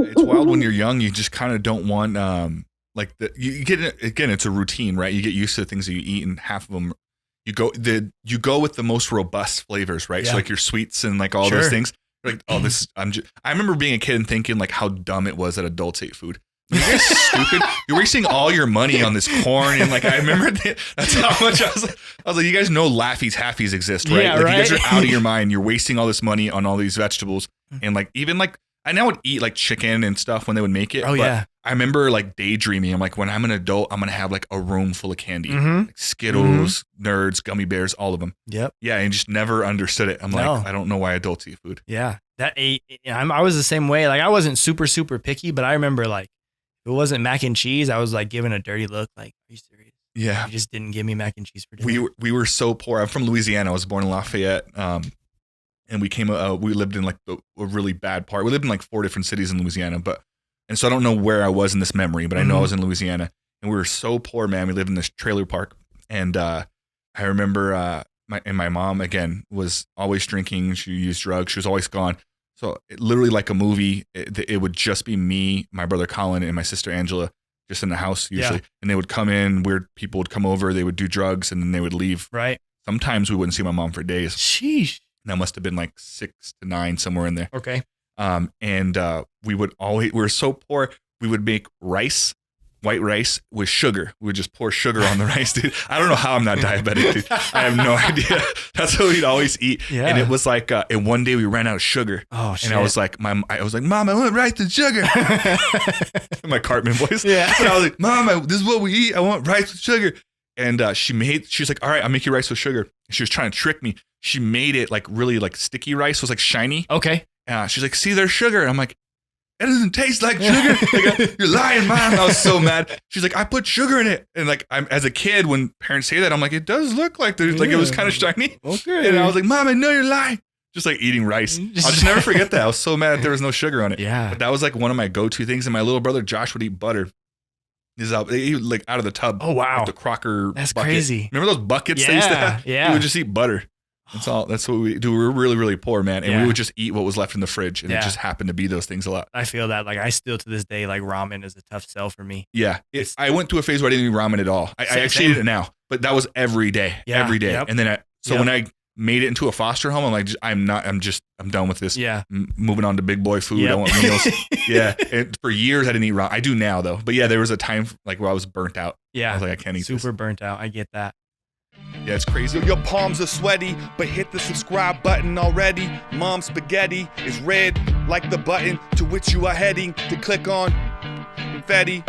It's wild when you're young. You just kind of don't want you get it, again. It's a routine, right? You get used to the things that you eat, and half of them you go with the most robust flavors, right? Yeah. So like your sweets and like all those things. You're like, oh, this is I remember being a kid and thinking like how dumb it was that adults ate food. You're guys stupid. You're wasting all your money on this corn, and like I remember that's how much I was like, you guys know Laffy's Haffies exist, right? Yeah, like right? you guys are out of your mind. You're wasting all this money on all these vegetables, and like even like I now would eat like chicken and stuff when they would make it. Oh, but yeah. I remember like daydreaming. I'm like, when I'm an adult, I'm gonna have like a room full of candy, Mm-hmm. like Skittles, Nerds, gummy bears, all of them. Yep. Yeah, and just never understood it. I'm like, I don't know why adults eat food. Yeah. I was the same way. Like I wasn't super, super picky, but I remember like if it wasn't mac and cheese, I was like given a dirty look. Like, are you serious? Yeah. You just didn't give me mac and cheese for dinner. We were so poor. I'm from Louisiana. I was born in Lafayette. And we lived in like a really bad part. We lived in like 4 different cities in Louisiana, and so I don't know where I was in this memory, but I know I was in Louisiana, and we were so poor, man. We lived in this trailer park, and I remember my mom again was always drinking. She used drugs. She was always gone. So literally like a movie, it would just be me, my brother Colin, and my sister Angela just in the house usually, and they would come in. Weird people would come over. They would do drugs, and then they would leave. Right. Sometimes we wouldn't see my mom for days. Sheesh. That must have been like 6 to 9, somewhere in there. Okay. We were so poor, we would make rice, white rice with sugar. We would just pour sugar on the rice, dude. I don't know how I'm not diabetic, dude. I have no idea. That's what we'd always eat. Yeah. And it was like, and one day we ran out of sugar. Oh, shit. And I was like, Mom, I want rice and sugar. My Cartman voice. Yeah. And I was like, Mom, this is what we eat. I want rice with sugar. And she was like, all right, I'll make you rice with sugar. And she was trying to trick me. She made it like really like sticky rice. It was like shiny. Okay. She's like, see, there's sugar. And I'm like, it doesn't taste like sugar. Like, you're lying, Mom. I was so mad. She's like, I put sugar in it. And like, as a kid, when parents say that, I'm like, it does look like there's like, it was kind of shiny. Okay. And I was like, Mom, I know you're lying. Just like eating rice. I'll just never forget that. I was so mad that there was no sugar on it. Yeah. But that was like one of my go-to things. And my little brother, Josh, would eat butter. He would like out of the tub. Oh, wow. Like the Crocker That's bucket. crazy. Remember those buckets they used to have? Yeah. He would just eat butter. That's what we do. We were really, really poor, man. And we would just eat what was left in the fridge. And it just happened to be those things a lot. I feel that. Like I still to this day, like ramen is a tough sell for me. Yeah. I went through a phase where I didn't eat ramen at all. I actually eat it now, but that was every day. Yeah. Every day. Yep. And then when I made it into a foster home, I'm like, I'm done with this. Yeah. Moving on to big boy food. Yep. I want meals. Yeah. And for years I didn't eat ramen. I do now though. But yeah, there was a time like where I was burnt out. Yeah. I was like, I can't eat this. Super burnt out. I get that. Yeah, it's crazy. Your palms are sweaty, but hit the subscribe button already. Mom's spaghetti is red like the button to which you are heading to click on. Confetti.